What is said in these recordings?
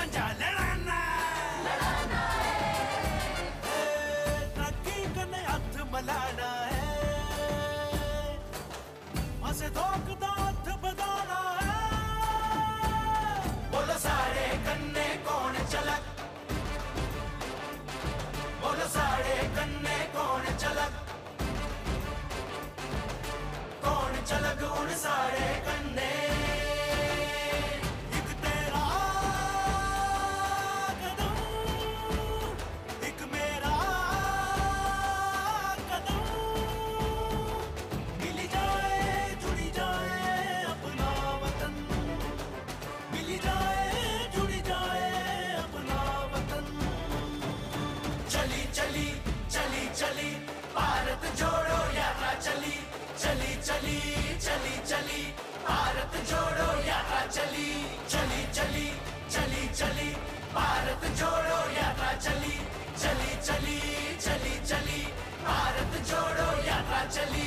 झंडा लड़ाना है, तरक्की कने हथ मलाना है, असे धोख दा हथ बधाना है। बोलो सारे कन्ने कौन चलक, बोलो सारे कन्ने कौन चलक, कौन चलक उन सारे कन्ने। एक तेरा कदम, एक मेरा कदम, मिल जाए जुड़ी जाए अपना वतन, मिल जाए जुड़ी जाए अपना वतन। चली चली चली चली भारत जोड़ो यात्रा चली, चली चली चली चली भारत जोड़ो यात्रा चली, चली चली चली चली भारत जोड़ो यात्रा चली, चली चली चली चली भारत जोड़ो यात्रा चली।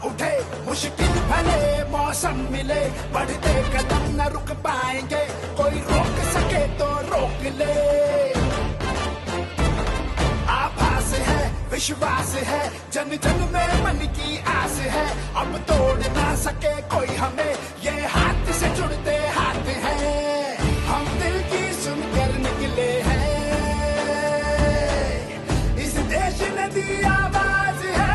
उठे मुश्किल भले मौसम मिले, बढ़ते कदम न रुक पाएंगे, कोई रोक सके तो रोक ले। आभास है विश्वास है जन जन में मन की आस है, अब तोड़ ना सके कोई हमें, ये हाथ से जुड़ते हाथ हैं, हम दिल की सुनकर निकले हैं, इस देश ने दी आवाज है।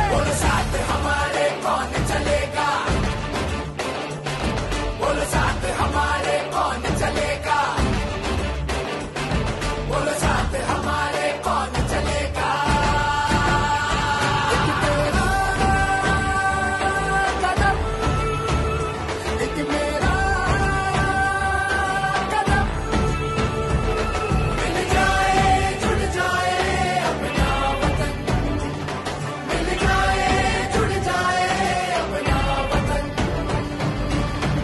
बोलो साथ हमारे कौन चलेगा, बोलो साथ हमारे कौन चलेगा, बोलो साथ हमारे कौन चलेगा। एक तेरा कदम, एक मेरा कदम, मिल जाए जुड़ जाए अपना वतन, मिल जाए जुड़ जाए अपना वतन।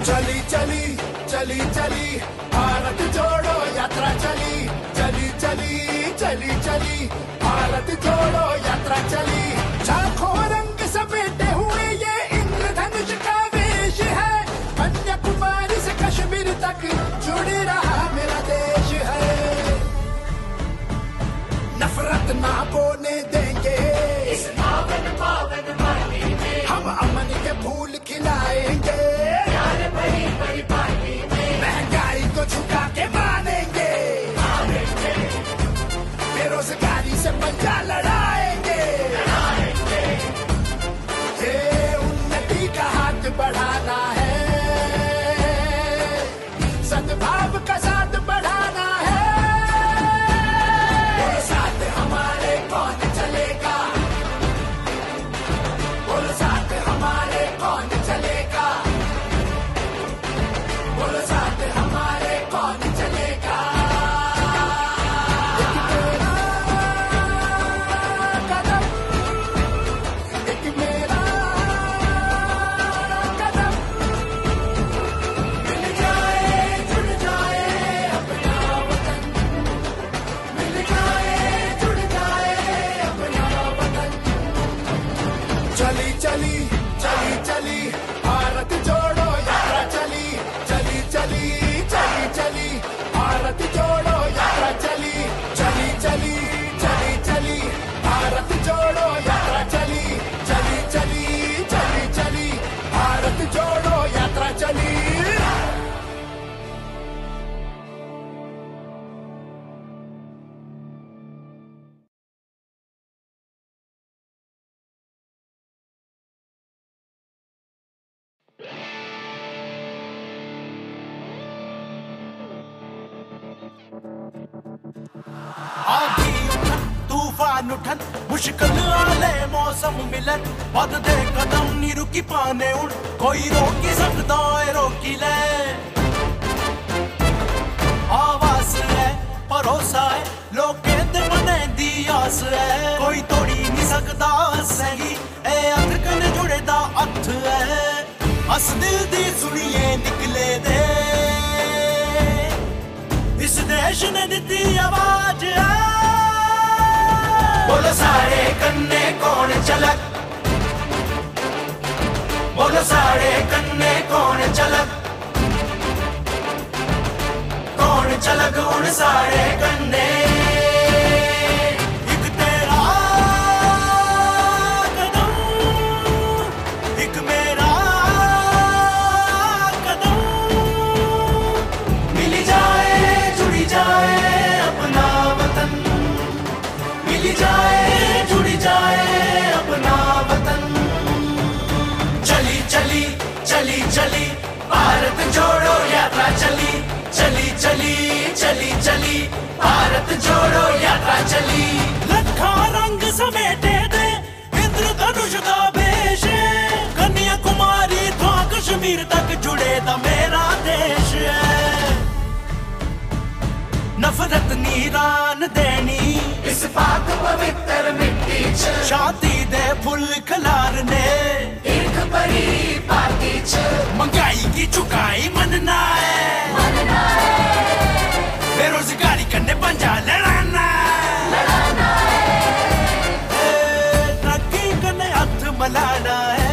चली चली चली चली भारत जोड़ो यात्रा चली, चली चली चली चली भारत जोड़ो यात्रा चली। लाखों रंग समेटे हुए ये इंद्रधनुष का वेश है, कन्याकुमारी से कश्मीर तक जुड़ रहा मेरा देश है। नफरत ना बोने देंगे इस पावन पावन माटी में, हम अमन के फूल खिलाएंगे, प्यार भरी भरी पार्टी में, महंगाई को झुका के मानेंगे, बेरोजगारी से पंजा लड़ाएंगे, ये उन्नति का हाथ बढ़ाना है, सद्भाव का साथ बढ़ाना है। बोलो साथ हमारे कौन चलेगा, बोलो साथ हमारे कौन चलेगा, बोलो साथ हमारे कौन चलेगा। एक तेरा कदम, एक मेरा कदम, मिल जाए जुड़ जाए अपना वतन, मिल जाए जुड़ जाए अपना वतन। चली चली चली चली भारत जोड़ो यात्रा चली, चली चली चली चली भारत जोड़ो यात्रा चली, चली चली चली चली भारत जोड़ो यात्रा चली, चली चली चली चली भारत जोड़ो यात्रा चली। आधी उठन तूफान उठन मुश्किल आले मौसम मिलन, बढ़ते कदम नी रुकी पाने उन, कोई रोकी सकदा है रोकी ले। आवाज है भरोसा है लोकें ते बने दी आस है, कोई तोड़ी नहीं सकदा सही ए हथ कन्ने जुड़े दा हथ देश ने दी आवाज बोलो सारे कन्ने कौन चलक बोलो सारे कन्ने कौन चलक उन सारे कन्ने एक तेरा कदम एक मेरा कदम मिली जाए जुड़ी जाए अपना वतन मिली जाए जुड़ी जाए अपना वतन चली चली चली चली भारत जोड़ो यात्रा चली चली चली चली चली भारत जोड़ो यात्रा चली लखा रंग समेटे दे इंद्रधनुष का वेश कन्याकुमारी तो कश्मीर तक जुड़े दा मेरा देश है नफरत नीरान देनी इस पाक पवित्र मिट्टी च शादी दे फुल खलारने एक बड़ी पार्टी च महंगाई की चुकाई मनना है बेरोजगारी करने पंजा लड़ाना है तरक्की करने हथ मलाना है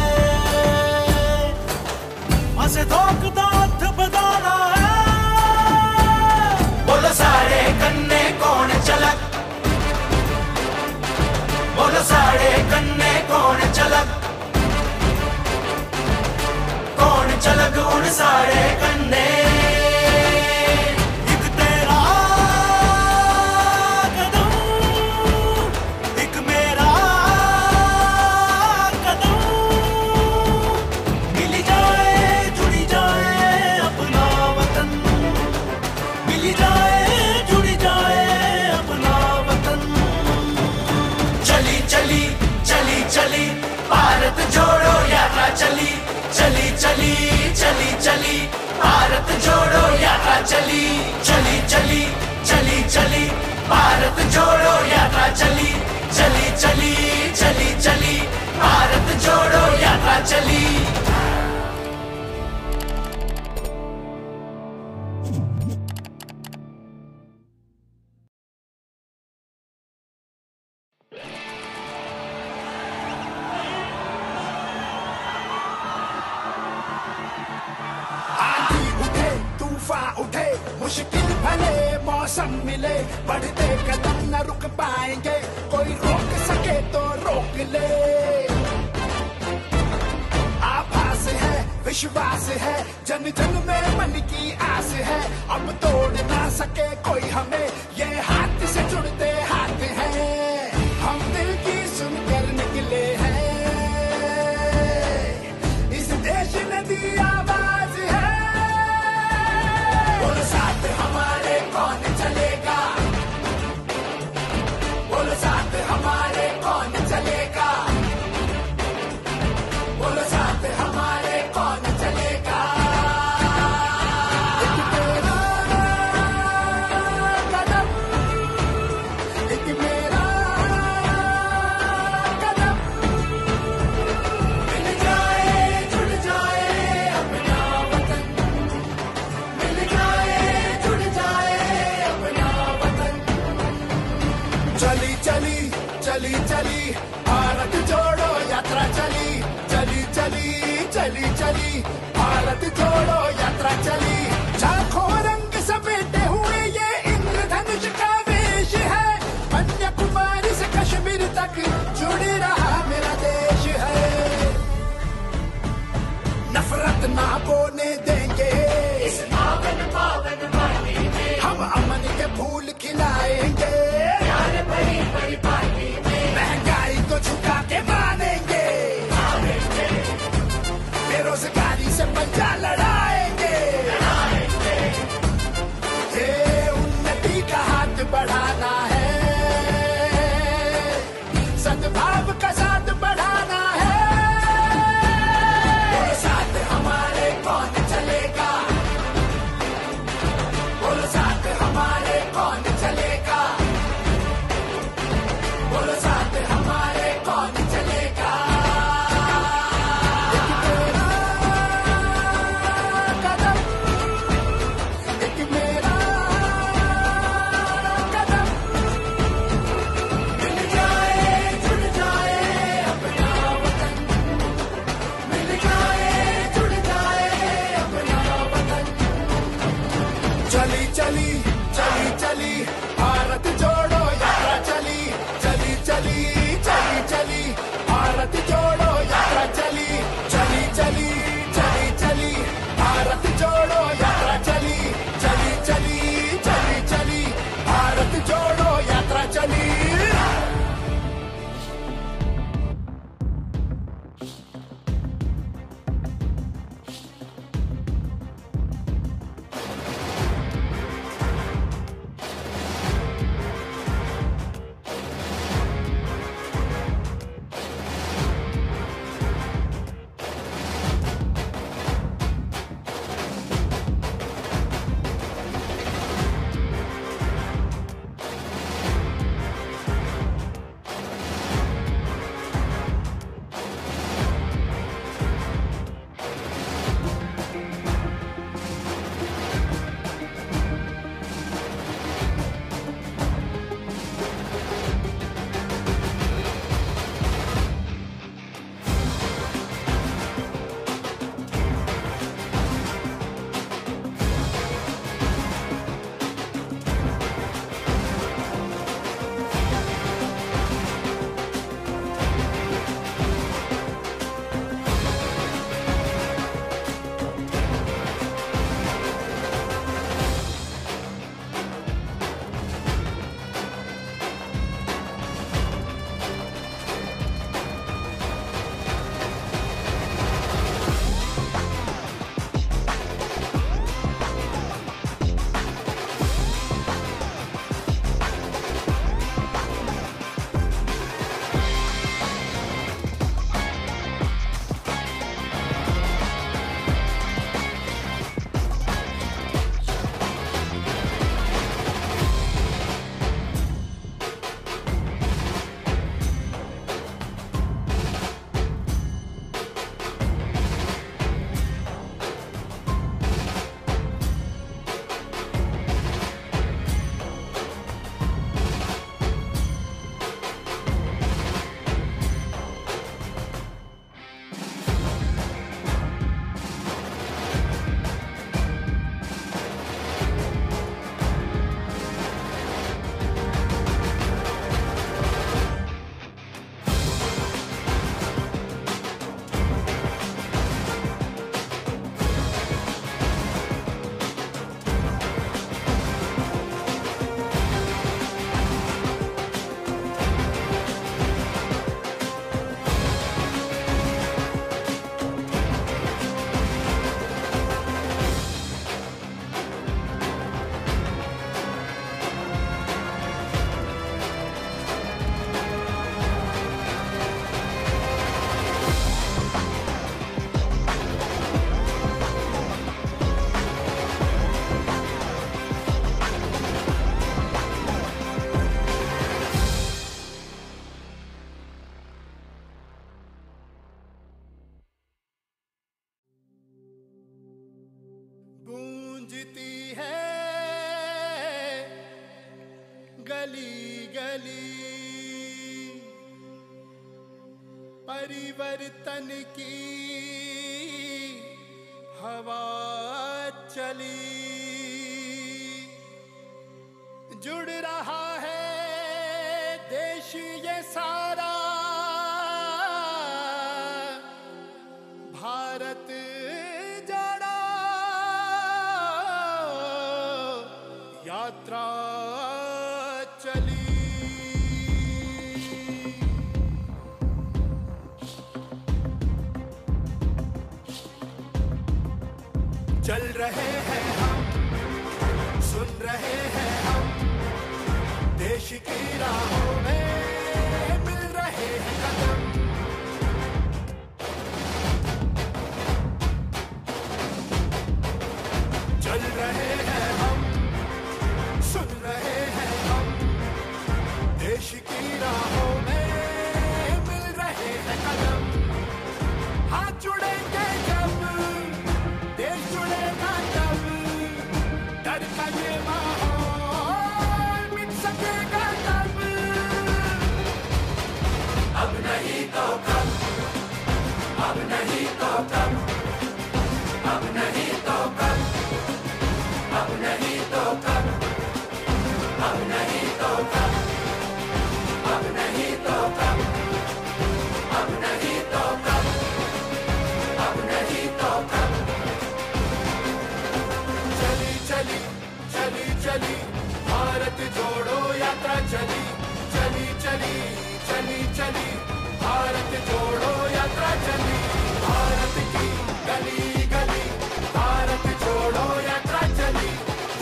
हंसे धोख दा हथ बदाना है बोलो सारे कन्ने कौन चलक बोलो सारे कन्ने कौन चलक उन सारे कन्ने चली भारत जोड़ो यात्रा चली चली चली चली चली भारत जोड़ो यात्रा चली चली चली चली चली भारत जोड़ो यात्रा चली चली चली चली चली भारत जोड़ो यात्रा चली उठे मुश्किल भले मौसम मिले बढ़ते कदम न रुक पाएंगे कोई रोक सके तो रोक ले आभास है विश्वास है जन जन में मन की आस है अब तोड़ ना सके कोई हमें ये हाथ से जुड़ते हाथ हैं हम दिल की सुनकर निकले हैं इस देश ने दी आवाज है बोलो साथ हमारे कौन चलेगा बोलो साथ हमारे कौन चलेगा बोलो साथ हमारे कौन चलेगा एक मेरा कदम एक मेरा कदम मिल जाए जुड़ जाए अपना वतन मिल जाए जुड़ जाए अपना वतन चली चली चली चली भारत जोड़ो यात्रा चली चली चली चली चली भारत जोड़ो यात्रा चली लाखों रंग समेटे हुए ये इंद्रधनुष का वेश है कन्याकुमारी से कश्मीर तक जुड़ रहा मेरा देश है नफरत ना बोने देंगे इस पावन पावन माटी में हम अमन के फूल खिलाएंगे प्यार भरी भरी पार्टी में महंगाई को झुका के मानेंगे बेरोजगारी से पंजा लड़ाएंगे चली चली चली चली भारत जोड़ो यात्रा चली चली चली चली चली भारत जोड़ो यात्रा चली चली चली चली चली भारत जोड़ो यात्रा चली चली चली चली चली भारत जोड़ो यात्रा चली। गूंजती है गली गली परिवर्तन की हवा चली, जुड़ रहा है देश ये सारा, भारत जोड़ो यात्रा चली। चल रहे हैं हम, सुन रहे हैं हम, देश की राहों में मिल रहे हैं कदम। चल रहे हैं हम, सुन रहे हैं हम, देश की राहों में मिल रहे हैं कदम। हाथ जुड़ेंगे जब, देश जुड़ेगा तब, डर का ये माहौल मिट सकेगा तब। अब नहीं तो कब, अब नहीं तो कब, अब नहीं तो कब, अब नहीं चली भारत जोड़ो यात्रा चली चली चली चली चली भारत जोड़ो यात्रा चली भारत की गली गली भारत जोड़ो यात्रा चली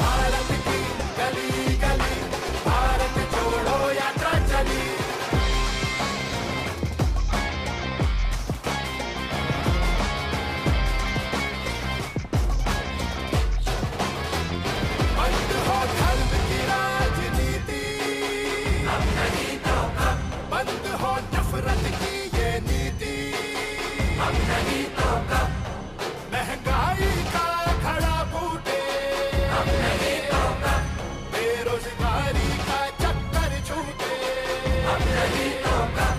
भारत की गली गली भारत जोड़ो यात्रा चली बंद हो धर्म की राजनीति अब नहीं तो कब बंद हो नफरत की ये नीति अब नहीं तो कब महंगाई का खड़ा बूटे अब नहीं तो कब बेरोजगारी का चक्कर छूटे अब नहीं तो कब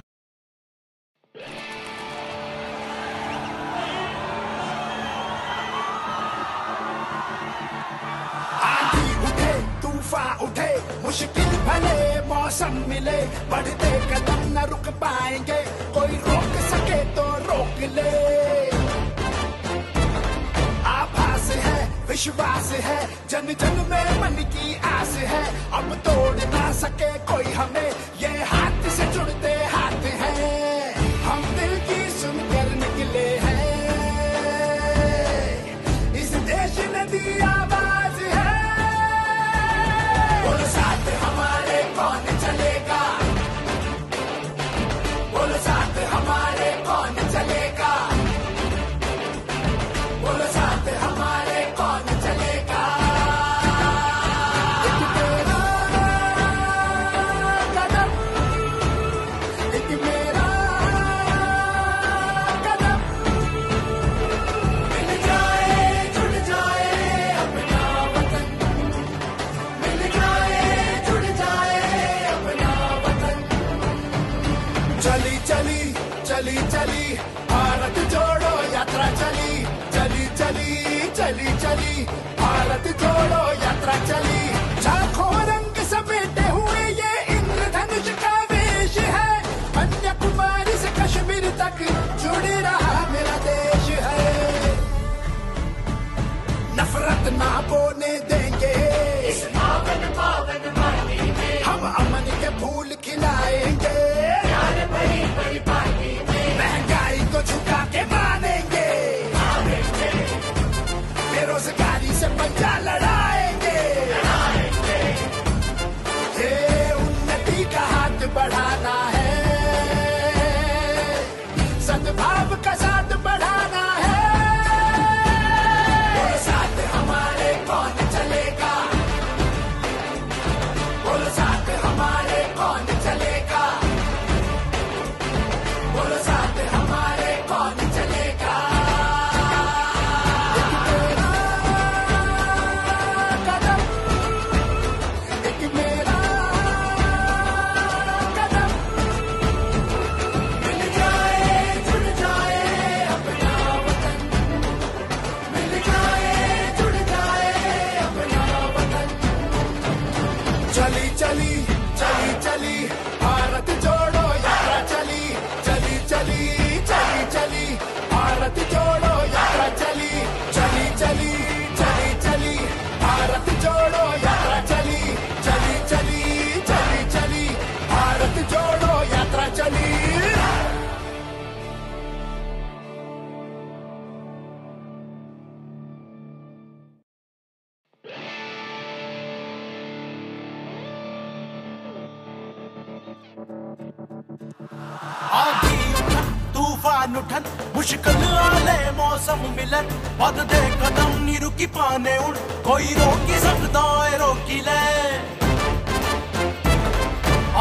आंधी उठे तूफान उठे मुश्किल भले मौसम मिले बढ़ते कदम न रुक पाएंगे कोई रोक सके तो रोक ले आभास है विश्वास है जन जन में मन की आस है अब तोड़ ना सके कोई हमें ये हाथ से जुड़ते हाथ हैं हम दिल की सुनकर निकले हैं इस देश ने दी आवाज है बोलो साथ हमारे कौन चलेगा बोलो साथ हमारे कौन चलेगा बोलो साथ हमारे कौन चलेगा एक तेरा कदम एक मेरा कदम मिल जाए जुड़ जाए अपना वतन मिल जाए जुड़ जाए अपना वतन चली चली चली चली भारत जोड़ो यात्रा चली चली चली चली चली भारत जोड़ो यात्रा चली लाखों रंग समेटे हुए ये इंद्रधनुष का वेश है कन्याकुमारी से कश्मीर तक जुड़ रहा मेरा देश है नफरत ना बोने देंगे इस पावन पावन माटी में हम अमन के फूल खिलाएंगे प्यार भरी भरी पार्टी में महंगाई को झुका के मानेंगे बेरोजगारी से पंजा लड़ाएंगे ये उन्नति का हाथ बढ़ाना है सद्भाव का साथ बढ़ाना है बोलो साथ हमारे कौन चलेगा बोलो साथ हमारे कौन चलेगा बोलो साथ हमारे कौन चलेगा एक तेरा कदम एक मेरा कदम मिल जाए जुड़ जाए अपना वतन मिल जाए जुड़ जाए अपना वतन चली चली चली चली भारत जोड़ो यात्रा चली चली चली चली चली भारत जोड़ो यात्रा चली चली चली चली चली भारत जोड़ो यात्रा चली चली चली चली चली भारत जोड़ो यात्रा चली आंधी उठन तूफान उठन मुश्किल आले मौसम मिलन बददे कदम नी रुकी पाने उन कोई रोकी सकदा है रोकी ले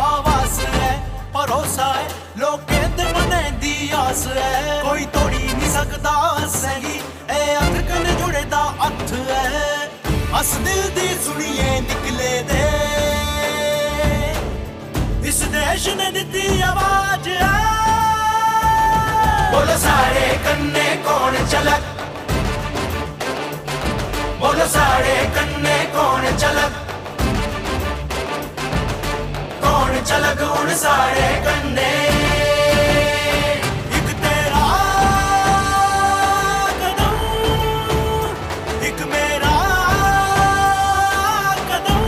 आवाज है भरोसा है लोकें दे मने दी आस है कोई तोड़ी नहीं सकदा सही ए अख कने जुड़े दा हथ है अस दिल दी सुनिए निकले दे इस देश ने दी आवाज है बोलो सारे कन्ने कौन चलक बोलो सारे कन्ने कौन चलक कौन चलक उन सारे कन्ने एक तेरा कदम एक मेरा कदम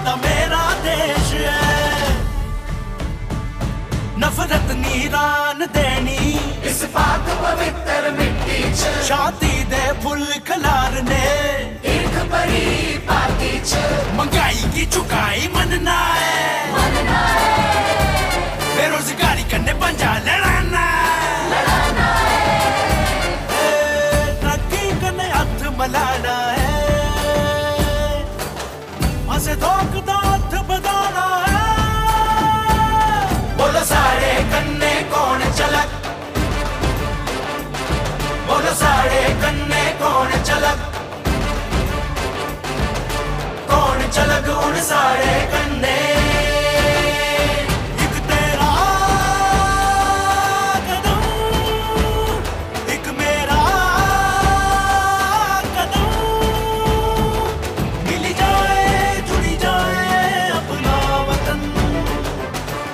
दा मेरा देश है नफरत नीरान देनी इस पाक पवित्र मिट्टी च शांति दे फुल खलारने ईर्ख भरी पार्टी च महंगाई की चुकाई मनना है बेरोजगारी करने पंजा लड़ाना है तरक्की करने हथ मलाना है हंसे धोख दा हथ बधाना है बोलो सारे कन्ने कौन चलक बोलो सारे कन्ने कौन चलक उड़ सारे कन्ने एक तेरा कदम एक मेरा कदम मिल जाए जुड़ी जाए अपना वतन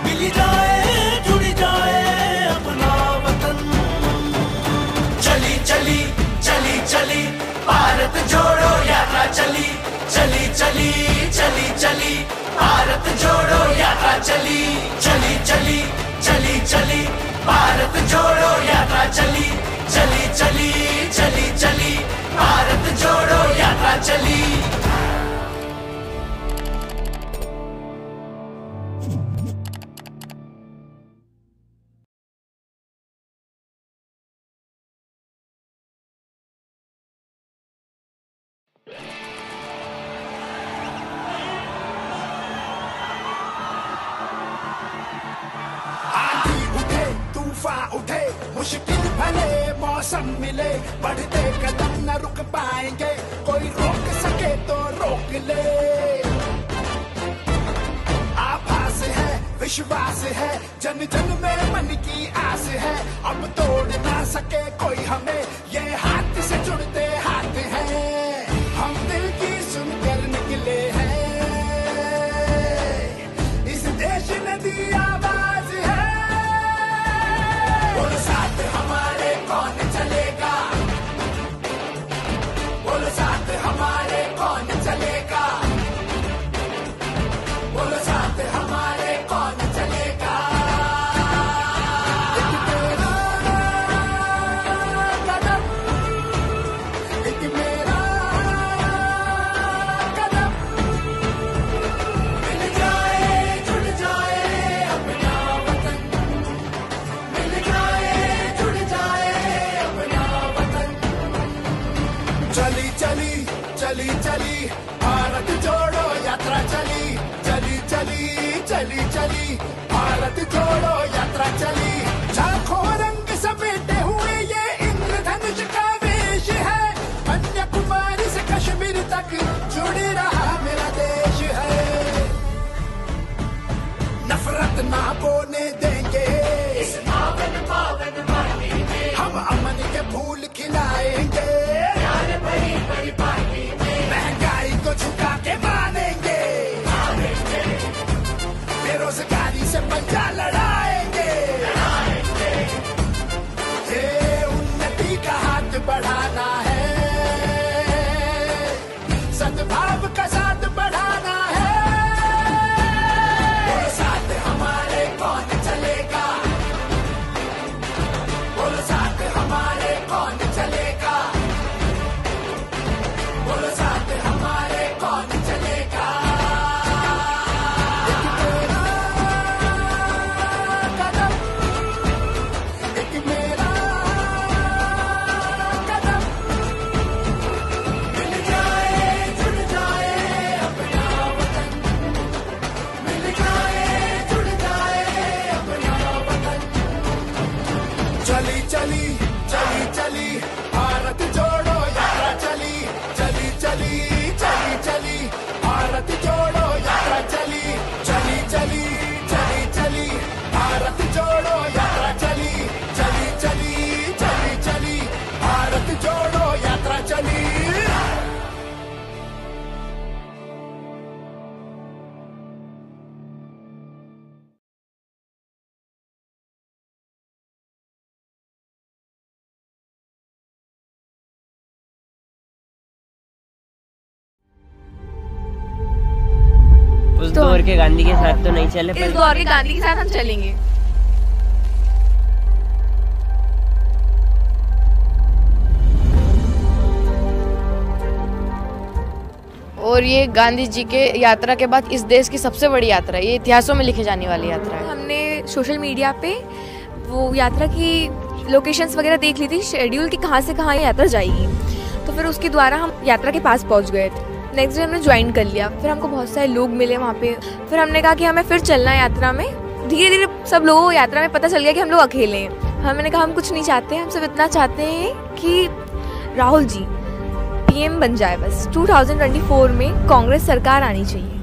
मिल जाए जुड़ी जाए अपना वतन चली चली चली चली भारत जोड़ो यात्रा चली चली चली चली चली भारत जोड़ो यात्रा चली चली चली चली चली भारत जोड़ो यात्रा चली चली चली चली चली भारत जोड़ो यात्रा चली उठे मुश्किल भले मौसम मिले बढ़ते कदम न रुक पाएंगे कोई रोक सके तो रोक ले आभास है विश्वास है जन जन में मन की आस है अब तोड़ ना सके कोई हमें ये हाथ से जुड़ते हाथ हैं हम दिल की सुनकर निकले हैं इस देश ने दी आवाज है बोलो साथ हमारे कौन चलेगा बोलो साथ हमारे कौन चलेगा बोलो साथ हमारे कौन चलेगा एक तेरा कदम एक मेरा कदम मिल जाए जुड़ जाए अपना वतन मिल जाए जुड़ जाए अपना वतन चली चली चली चली भारत जोड़ो यात्रा चली चली चली चली चली भारत जोड़ो यात्रा चली लाखों रंग समेटे हुए ये इंद्रधनुष का वेश है कन्याकुमारी से कश्मीर तक जुड़ रहा मेरा देश है नफरत ना बोने देंगे इस पावन पावन माटी में हम अमन के फूल खिलाएंगे प्यार भरी भरी पार्टी में महंगाई को झुका के मानेंगे बेरोजगारी से उस दौर के गांधी के साथ तो नहीं चले, इस दौर के गांधी के साथ हम चलेंगे। और ये गांधी जी के यात्रा के बाद इस देश की सबसे बड़ी यात्रा है, ये इतिहासों में लिखे जाने वाली यात्रा है। हमने सोशल मीडिया पे वो यात्रा की लोकेशंस वगैरह देख ली थी, शेड्यूल की कहाँ से कहाँ ये यात्रा जाएगी, तो फिर उसके द्वारा हम यात्रा के पास पहुँच गए थे। नेक्स्ट डे हमने ज्वाइन कर लिया, फिर हमको बहुत सारे लोग मिले वहाँ पे, फिर हमने कहा कि हमें फिर चलना है यात्रा में। धीरे धीरे सब लोगों को यात्रा में पता चल गया कि हम लोग अकेले हैं। हमने कहा हम कुछ नहीं चाहते, हम सिर्फ इतना चाहते हैं कि राहुल जी पीएम बन जाए, बस 2024 में कांग्रेस सरकार आनी चाहिए।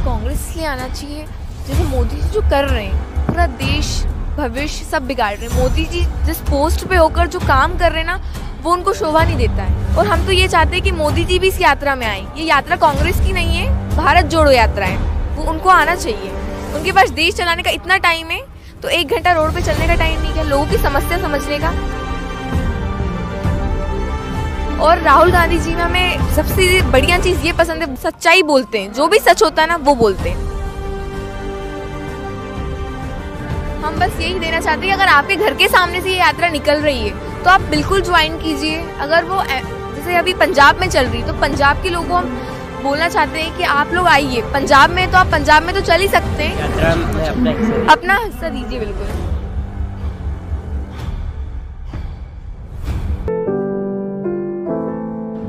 कांग्रेस इसलिए आना चाहिए, जैसे मोदी जी जो कर रहे हैं, पूरा देश भविष्य सब बिगाड़ रहे हैं। मोदी जी जिस पोस्ट पे होकर जो काम कर रहे हैं ना, वो उनको शोभा नहीं देता है। और हम तो ये चाहते हैं कि मोदी जी भी इस यात्रा में आए। ये यात्रा कांग्रेस की नहीं है, भारत जोड़ो यात्रा है, वो उनको आना चाहिए। उनके पास देश चलाने का इतना टाइम है, तो 1 घंटा रोड पे चलने का टाइम नहीं है लोगों की समस्या समझने का। और राहुल गांधी जी में हमें सबसे बढ़िया चीज ये पसंद है, सच्चाई बोलते हैं, जो भी सच होता है ना वो बोलते हैं। हम बस यही देना चाहते हैं कि अगर आपके घर के सामने से ये यात्रा निकल रही है तो आप बिल्कुल ज्वाइन कीजिए। अगर वो जैसे अभी पंजाब में चल रही है, तो पंजाब के लोगों को हम बोलना चाहते हैं कि आप लोग आइए पंजाब में, तो आप पंजाब में तो चल ही सकते हैं, यात्रा में अपना हिस्सा दीजिए बिल्कुल।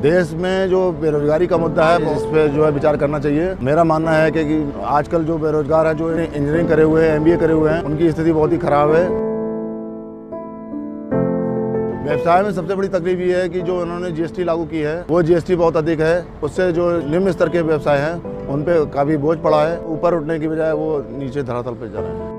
देश में जो बेरोजगारी का मुद्दा है उस पर जो है विचार करना चाहिए। मेरा मानना है कि आजकल जो बेरोजगार है, जो इंजीनियरिंग करे हुए हैं, एमबीए करे हुए हैं, उनकी स्थिति बहुत ही खराब है। व्यवसाय में सबसे बड़ी तकलीफ ये है कि जो उन्होंने जीएसटी लागू की है, वो जीएसटी बहुत अधिक है। उससे जो निम्न स्तर के व्यवसाय हैं उन पे काफी बोझ पड़ा है। ऊपर उठने की बजाय वो नीचे धरातल पे जा रहे हैं।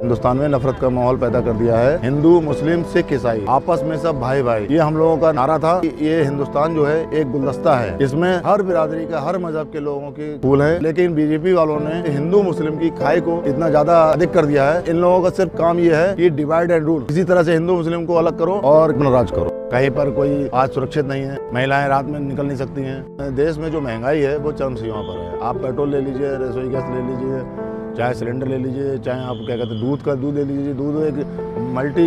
हिंदुस्तान में नफरत का माहौल पैदा कर दिया है। हिंदू, मुस्लिम, सिख, ईसाई आपस में सब भाई भाई, ये हम लोगों का नारा था। ये हिंदुस्तान जो है एक गुलदस्ता है, इसमें हर बिरादरी का, हर मजहब के लोगों के फूल है। लेकिन बीजेपी वालों ने हिंदू मुस्लिम की खाई को इतना ज्यादा अधिक कर दिया है। इन लोगों का सिर्फ काम ये है कि डिवाइड एंड रूल, इसी तरह से हिंदू मुस्लिम को अलग करो और राज करो। कहीं पर कोई आज सुरक्षित नहीं है, महिलाएं रात में निकल नहीं सकती हैं। देश में जो महंगाई है वो चरम सीमा पर है। आप पेट्रोल ले लीजिए, रसोई गैस ले लीजिए, चाहे सिलेंडर ले लीजिए, चाहे आप क्या कहते हैं दूध ले लीजिए। दूध एक मल्टी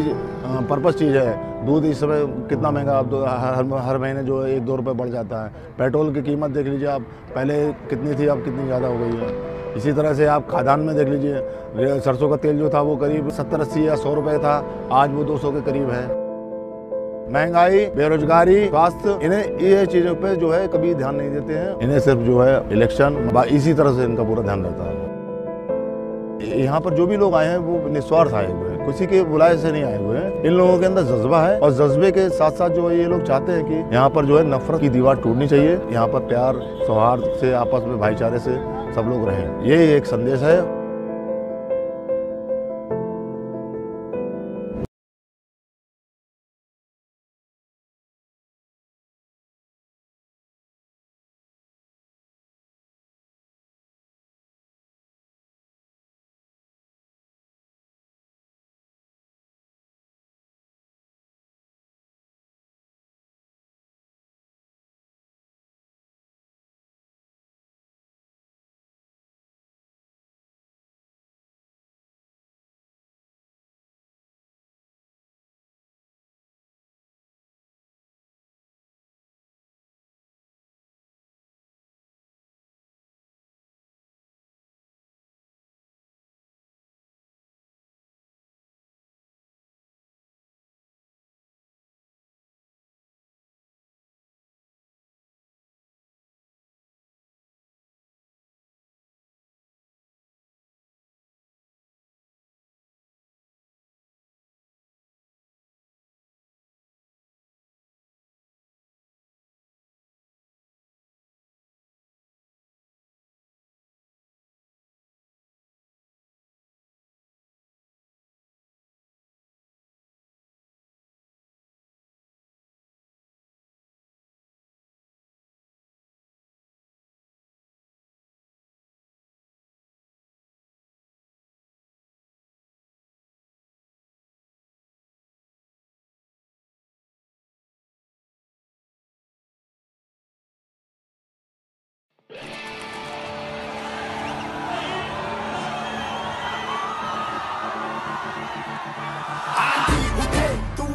पर्पस चीज़ है। दूध इस समय कितना महंगा, आप हर महीने जो है 1-2 रुपये बढ़ जाता है। पेट्रोल की कीमत देख लीजिए आप, पहले कितनी थी, अब कितनी ज़्यादा हो गई है। इसी तरह से आप खाद्यान्न में देख लीजिए, सरसों का तेल जो था वो करीब 70-80 या 100 रुपये था, आज वो 200 के करीब है। महंगाई, बेरोजगारी, स्वास्थ्य, इन्हें ये चीज़ों पे जो है कभी ध्यान नहीं देते हैं। इन्हें सिर्फ जो है इलेक्शन, इसी तरह से इनका पूरा ध्यान रहता है। यहाँ पर जो भी लोग आए हैं वो निस्वार्थ आए हुए हैं, किसी के बुलाए से नहीं आए हुए हैं। इन लोगों के अंदर जज्बा है और जज्बे के साथ साथ जो है ये लोग चाहते हैं कि यहाँ पर जो है नफरत की दीवार टूटनी चाहिए। यहाँ पर प्यार, सौहार्द से, आपस में भाईचारे से सब लोग रहें, ये एक संदेश है।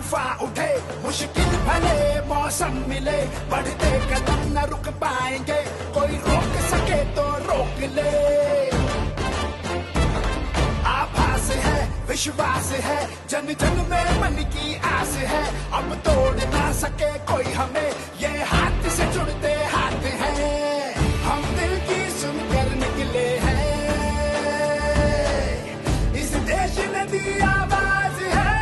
तूफान उठे, मुश्किल भले मौसम मिले, बढ़ते कदम न रुक पाएंगे, कोई रोक सके तो रोक ले। आभास है, विश्वास है, जन जन में मन की आस है, अब तोड़ ना सके कोई हमें, ये हाथ से जुड़ते हाथ हैं, हम दिल की सुनकर निकले हैं, इस देश ने दी आवाज है,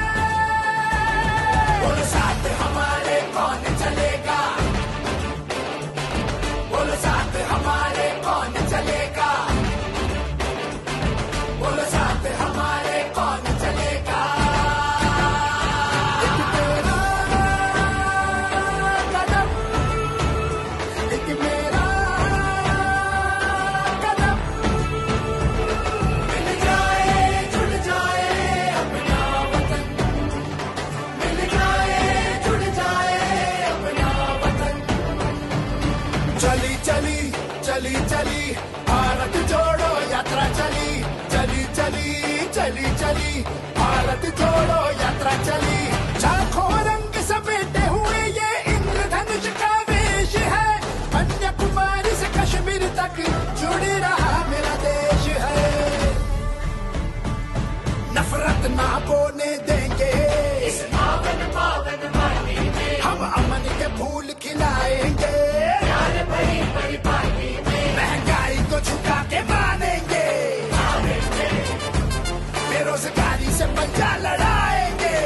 बोलो साथ हमारे कौन चलेगा, बोलो साथ हमारे कौन चलेगा, बोलो साथ हमारे कौन चलेगा। एक तेरा कदम, एक मेरा कदम, मिल जाए जुड़ जाए अपना वतन, मिल जाए जुड़ जाए अपना वतन। चली चली चली चली भारत जोड़ो यात्रा चली, चली चली चली चली भारत जोड़ो यात्रा चली, लाखों रंग समेटे हुए ये इंद्रधनुष का वेश है, कन्याकुमारी से कश्मीर तक जुड़ रहा मेरा देश है, नफरत ना बोने देंगे इस पावन पावन माटी में, हम अमन के फूल खिलाएंगे, प्यार भरी भरी पार्टी में, महंगाई को झुका के मानेंगे, बेरोजगारी से पंजा लड़ाएंगे,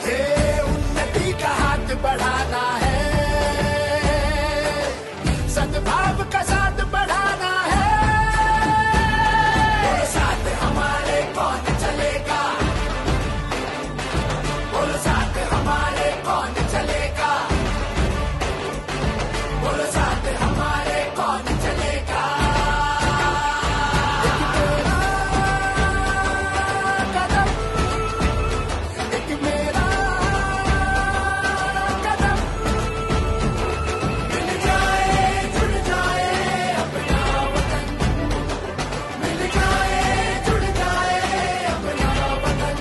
ये उन्नति का हाथ बढ़ाना है, सद्भाव का साथ बढ़ाना है, बोलो साथ हमारे कौन चलेगा, बोलो साथ हमारे कौन चलेगा, बोलो साथ हमारे कौन चलेगा। एक तेरा कदम, एक मेरा कदम, मिल जाए जुड़ जाए अपना वतन, मिल जाए जुड़ जाए अपना वतन।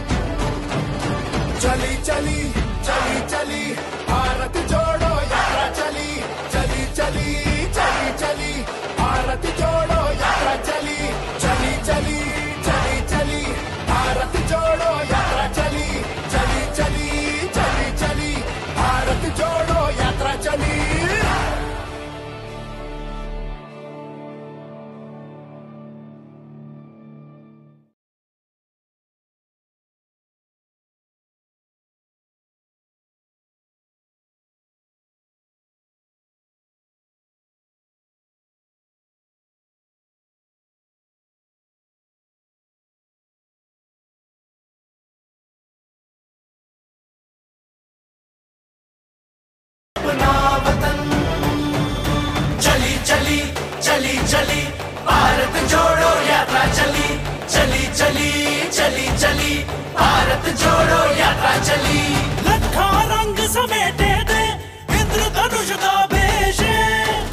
चली चली चली चली भारत जोड़ो यात्रा चली, चली चली चली चली भारत जोड़ो यात्रा चली, चली चली चली चली भारत जोड़ो यात्रा चली, चली चली चली चली भारत जोड़ो यात्रा चली। अपना वतन, चली चली चली चली भारत जोड़ो यात्रा चली, चली चली चली चली भारत जोड़ो यात्रा चली, लखा रंग समेटे दे इंद्रधनुष का वेश,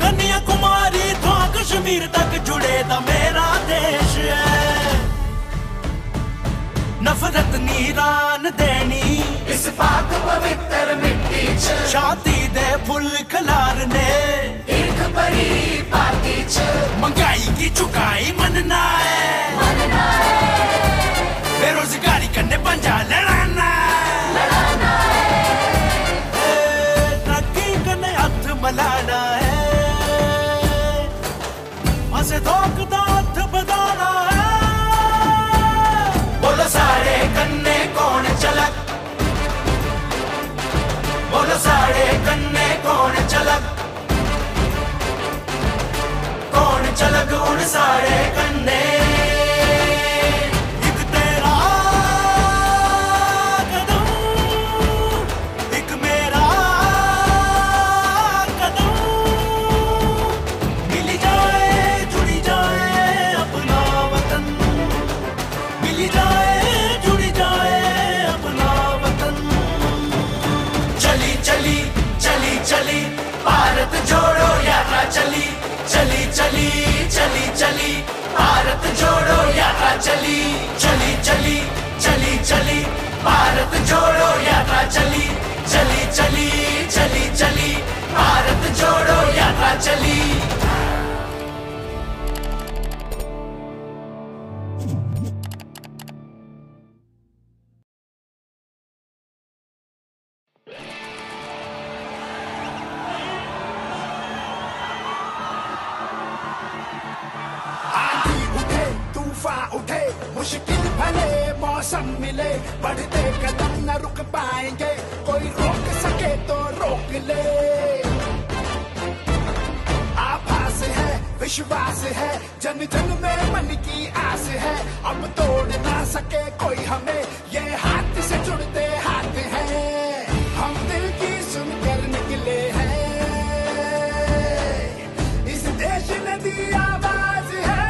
कन्याकुमारी तो कश्मीर तक जुड़े दा मेरा देश है, नफरत नीरान देनी इस पाक पवित्र मिट्टी च, शांति दे फुल खलारने एक भरी पार्टी च, महंगाई की चुकाई मनना है, मनना है, बेरोजगारी करने पंजा लड़ाना है, तरक्की करने हथ मलाना है, मसे धोख दा हथ बधाना है, बोलो साढ़े कन्ने कौन चलक, बोलो साढ़े कन्ने कौन चलक, कौन चलक उन साढ़े कन्ने। एक तेरा कदम, एक मेरा कदम, मिल जाए जुड़ जाए अपना वतन, मिल जाए जुड़ जाए अपना वतन। चली चली चली चली भारत जोड़ो यात्रा चली, चली चली चली चली भारत मुश्किल भले मौसम मिले, बढ़ते कदम न रुक पाएंगे, कोई रोक सके तो रोक ले। आभास है, विश्वास है, जन जन में मन की आस है, अब तोड़ ना सके कोई हमें, ये हाथ से जुड़ते हाथ हैं, हम दिल की सुनकर निकले हैं, इस देश ने दी आवाज है,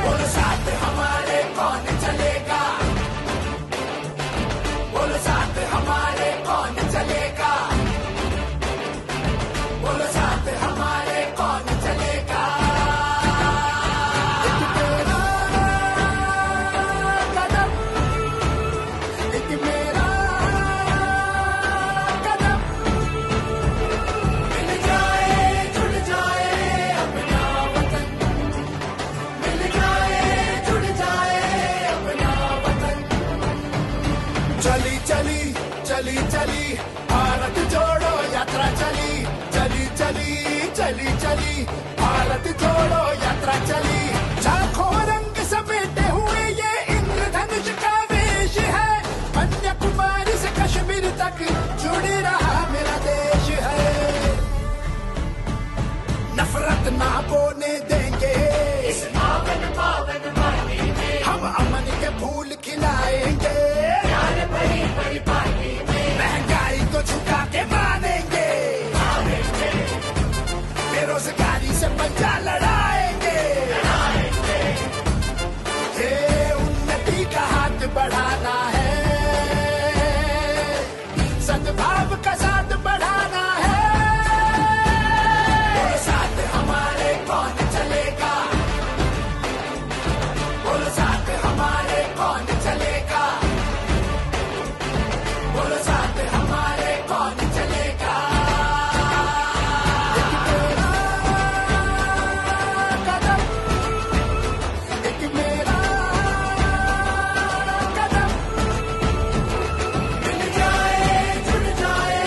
बोलो साथ हमारे कौन चलेगा, बोलो साथ हमारे कौन चलेगा, बोलो साथ हमारे कौन चलेगा। एक तेरा कदम, एक मेरा कदम, मिल जाए जुड़ जाए अपना वतन, मिल जाए जुड़ जाए अपना वतन। चली चली चली चली भारत जोड़ो यात्रा चली, चली चली चली चली भारत जोड़ो यात्रा चली, लाखों रंग समेटे हुए ये इंद्रधनुष का वेश है, कन्याकुमारी से कश्मीर तक जुड़ रहा मेरा देश है, नफरत ना बोने देंगे इस पावन पावन वाणी में, हम अमन के फूल खिलाएंगे, प्यार भरी भरी पानी में, महंगाई को झुका के मानेंगे, बेरोजगारी से पंजा लड़ाएंगे, ये उन्नति का हाथ बढ़ाना है, सद्भाव का साथ बढ़ाना है, बोलो साथ हमारे कौन चलेगा, बोलो साथ हमारे कौन चलेगा, बोलो साथ हमारे कौन चलेगा। एक तेरा कदम, एक मेरा कदम, मिल जाए जुड़ जाए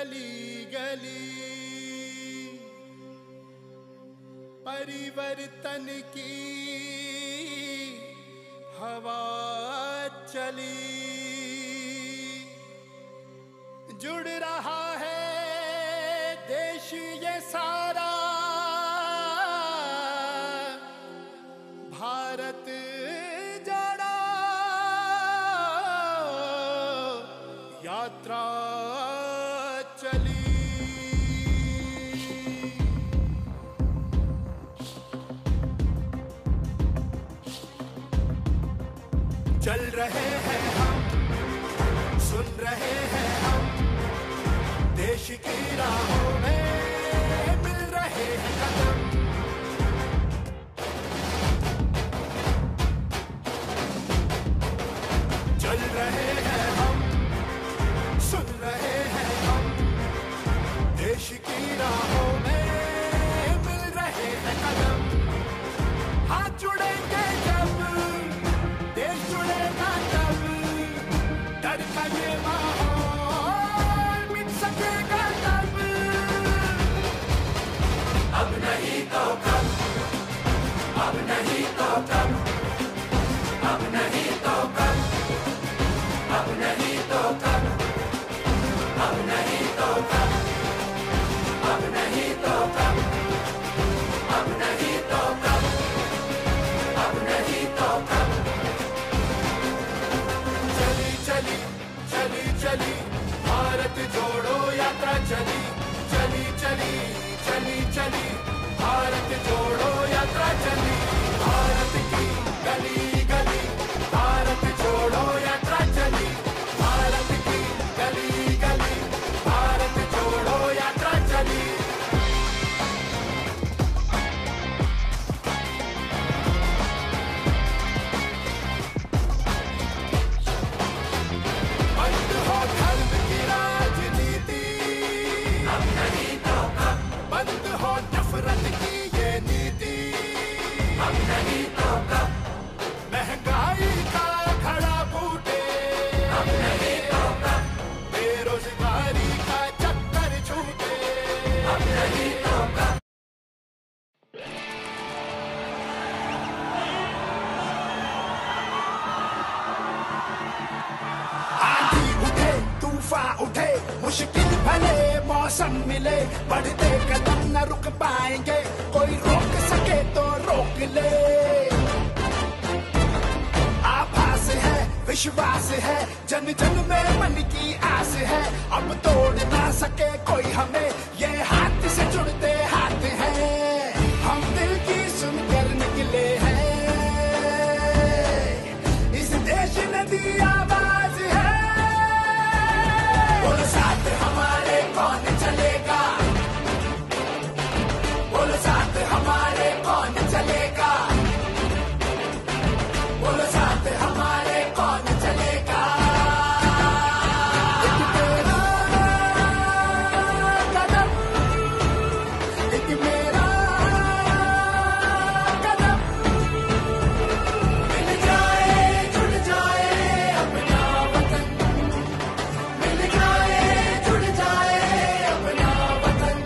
गली गली परिवर्तन की हवा चली, जुड़ रहा है देश ये सारा, भारत जोड़ो यात्रा चली। चल रहे हैं हम, सुन रहे हैं हम, देश की राहों में मिल रहे हैं कदम। चल रहे हैं हम, सुन रहे हैं हम, देश की राहों में मिल रहे हैं कदम। हाथ जुड़ेंगे जब, देश जुड़ेगा तब, डर का ये माहौल मिट सकेगा तब। अब नहीं तो कब, अब नहीं तो कब, अब नहीं तो कब, अब नहीं तो कब, अब नहीं तो कब, अब नहीं तो कब, अब नहीं तो कब, अब नहीं तो कब। चली चली चली चली भारत जोड़ो यात्रा चली, चली चली चली चली भारत जोड़ो यात्रा चली। भारत की गली गली भारत जोड़ो यात्रा चली, भारत की गली गली भारत जोड़ो यात्रा चली। बंद हो धर्म की राजनीति, अब नहीं तो कब, बंद हो नफरत की ये नीति, अब नहीं तो कब, महंगाई का खड़ा बूटे, अब नहीं तो कब, बेरोजगारी का चक्कर छूटे, अब नहीं तो कब। आंधी उठे तूफान उठे, मुश्किल भले मौसम मिले, बढ़ते कदम न रुक पाएंगे, कोई रोक सके तो रोक ले। आभास है विश्वास है, जन जन में मन की आस है, अब तोड़ ना सके कोई हमें, ये हाथ से जुड़ते हाथ हैं, हम दिल की सुनकर निकले हैं, इस देश ने दी आवाज है। बोलो साथ हमारे कौन चलेगा, बोलो साथ हमारे कौन चलेगा, बोलो साथ हमारे कौन चलेगा। एक तेरा कदम, एक मेरा कदम, मिल जाए जुड़ जाए अपना वतन, मिल जाए जुड़ जाए अपना वतन।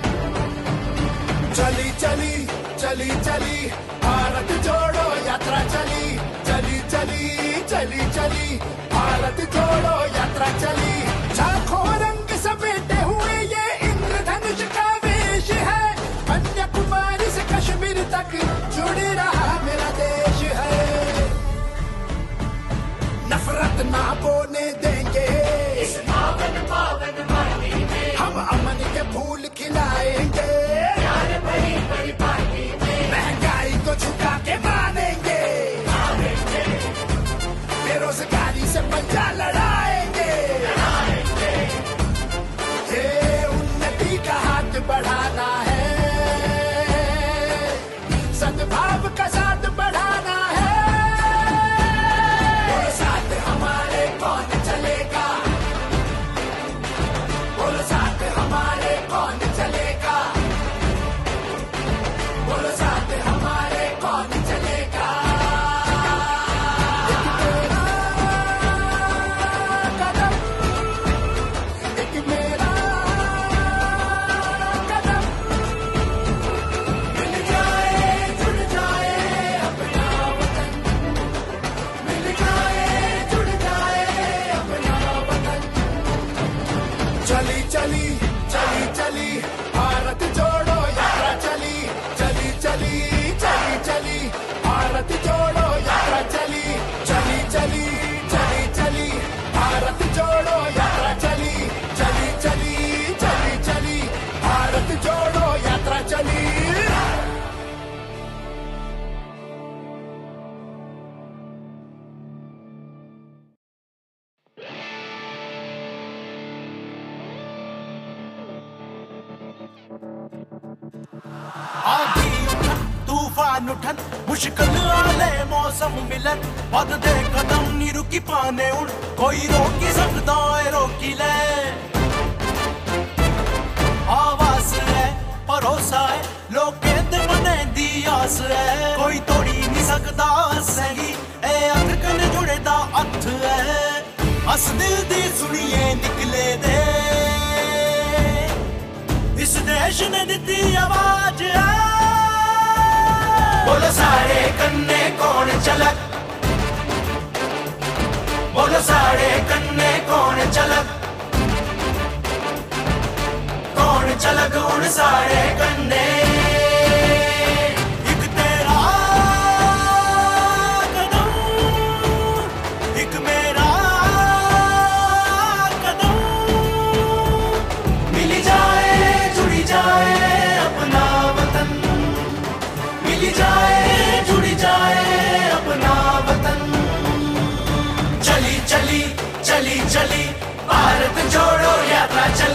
चली चली चली चली भारत जोड़ो यात्रा चली, चली चली चली चली भारत जोड़ो यात्रा चली। लाखों रंग समेटे हुए ये इंद्रधनुष का वेश है, कन्याकुमारी से कश्मीर तक जुड़ रहा मेरा देश है। नफरत ना बोने देंगे इस पावन पावन माटी में, हम अमन के फूल खिलाएंगे, प्यार भरी भरी पार्टी में, महंगाई को झुका के मानेंगे, बेरोजगारी से पंजा लड़ाएंगे। तूफान उठन मुश्किल आले मौसम मिलन वध दे कदम नी रुकी पाने उन कोई रोकी सकदा है रोकी ले आवाज है भरोसा है लोकें ते मने दी आस है कोई तोड़ी नहीं सकदा सही ए अख कने जुड़े दा हथ है अस दिल दी सुनिए निकले दे इस देश ने दिती आवाज है बोलो सारे कन्ने कौन चलक बोलो सारे कन्ने कौन चलक कौन चलक उन सारे कन्ने एक तेरा कदम एक मेरा कदम मिल जाए जुड़ी जाए अपना वतन मिल जाए जुड़ी जाए अपना वतन चली चली चली चली भारत जोड़ो यात्रा चली